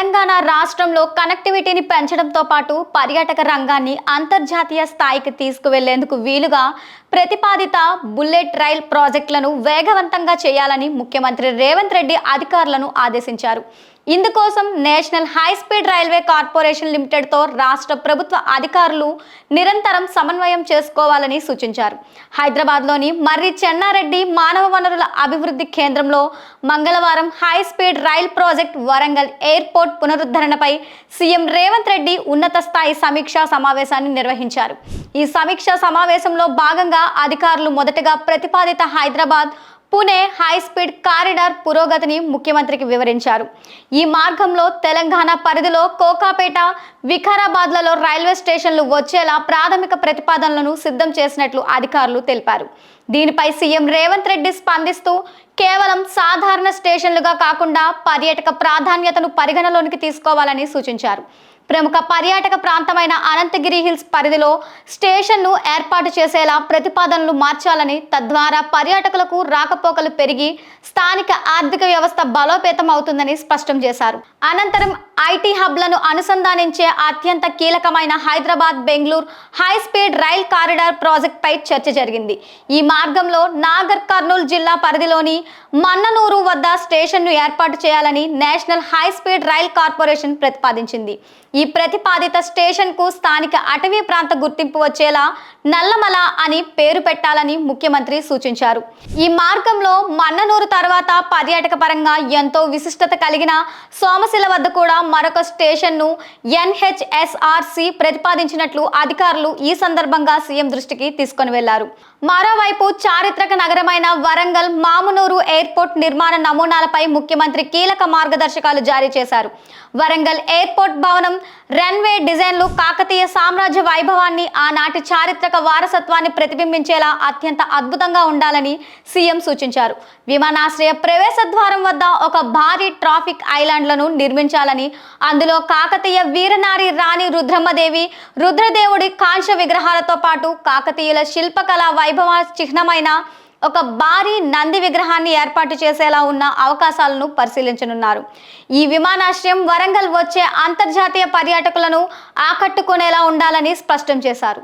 తెలంగాణ రాష్ట్రంలో కనెక్టివిటీని పెంచడంతో పాటు పర్యాటక రంగాన్ని అంతర్జాతీయ స్థాయికి తీసుకువెళ్లేందుకు వీలుగా ప్రతిపాదిత బుల్లెట్ రైల్ ప్రాజెక్టులను వేగవంతంగా చేయాలని ముఖ్యమంత్రి రేవంత్ రెడ్డి అధికారులను ఆదేశించారు. ఇందుకోసం national high speed railway corporation లిమిటెడ్తో రాష్ట్ర ప్రభుత్వ అధికారులు నిరంతరం సమన్వయం చేసుకోవాలని సూచించారు. హైదరాబాద్లోని మర్రి చెన్నారెడ్డి మానవ వనరుల అభివృద్ధి కేంద్రంలో మంగళవారం high speed rail project Warangal airport పునరుద్ధరణపై సీఎం రేవంత్ రెడ్డి ఉన్నత స్థాయి సమీక్షా సమావేశాన్ని నిర్వహించారు. ఈ సమీక్షా సమావేశంలో భాగంగా అధికారులు మొదటగా ప్రతిపాదిత Hyderabad Pune high speed corridor పురోగతిని ముఖ్యమంత్రికి వివరించారు. ఈ మార్గంలో తెలంగాణ పరిధిలో కోకాపేట, వికారాబాద్లలో రైల్వే స్టేషన్లు వచ్చేలా ప్రాథమిక ప్రతిపాదనలను సిద్ధం చేసినట్లు అధికారులు తెలిపారు. దీనిపై సీఎం రేవంత్ రెడ్డి స్పందిస్తూ కేవలం సాధారణ స్టేషన్లుగా కాకుండా పర్యాటక ప్రాధాన్యతను పరిగణలోనికి తీసుకోవాలని సూచించారు. ప్రముఖ పర్యాటక ప్రాంతమైన అనంతగిరి హిల్స్ పరిధిలో స్టేషన్ను ఏర్పాటు చేసేలా ప్రతిపాదనలు మార్చాలని, తద్వారా పర్యాటకులకు రాకపోకలు పెరిగి స్థానిక ఆర్థిక వ్యవస్థ బలోపేతం అవుతుందని స్పష్టం చేశారు. అనంతరం ఐటీ హబ్లను అనుసంధానించే అత్యంత కీలకమైన Hyderabad Bengaluru high speed rail corridor ప్రాజెక్టుపై చర్చ జరిగింది. ఈ మార్గంలో నాగర్ కర్నూలు జిల్లా పరిధిలోని మన్ననూరు వద్ద స్టేషన్ను ఏర్పాటు చేయాలని national high speed rail corporation ప్రతిపాదించింది. ఈ ప్రతిపాదిత స్టేషన్కు స్థానిక అటవీ ప్రాంత గుర్తింపు వచ్చేలా నల్లమల అని పేరు పెట్టాలని ముఖ్యమంత్రి సూచించారు. ఈ మార్గంలో మన్ననూరు తర్వాత పర్యాటక పరంగా ఎంతో విశిష్టత కలిగిన సోమశిల వద్ద కూడా మరొక స్టేషన్ను ఎన్హెచ్ఎస్ఆర్సి ప్రతిపాదించినట్లు అధికారులు ఈ సందర్భంగా సీఎం దృష్టికి తీసుకొని వెళ్లారు. మరోవైపు చారిత్రక నగరమైన వరంగల్ మామునూరు ఎయిర్పోర్ట్ నిర్మాణ నమూనాలపై ముఖ్యమంత్రి కీలక మార్గదర్శకాలు జారీ చేశారు. వరంగల్ ఎయిర్పోర్ట్ భవనం రన్వే డిజైన్లు కాకతీయ సామ్రాజ్య వైభవాన్ని, ఆనాటి చారిత్రక వారసత్వాన్ని ప్రతిబింబించేలా అత్యంత అద్భుతంగా ఉండాలని సీఎం సూచించారు. విమానాశ్రయ ప్రవేశ ద్వారం వద్ద ఒక భారీ ట్రాఫిక్ ఐలాండ్లను నిర్మించాలని, అందులో కాకతీయ వీరనారి రాణి రుద్రమ్మదేవి, రుద్రదేవుడి కాంస్య విగ్రహాలతో పాటు కాకతీయుల శిల్పకళా వైభవ చిహ్నమైన ఒక భారీ నంది విగ్రహాన్ని ఏర్పాటు చేసేలా ఉన్న అవకాశాలను పరిశీలించనున్నారు. ఈ విమానాశ్రయం వరంగల్ వచ్చే అంతర్జాతీయ పర్యాటకులను ఆకట్టుకునేలా ఉండాలని స్పష్టం చేశారు.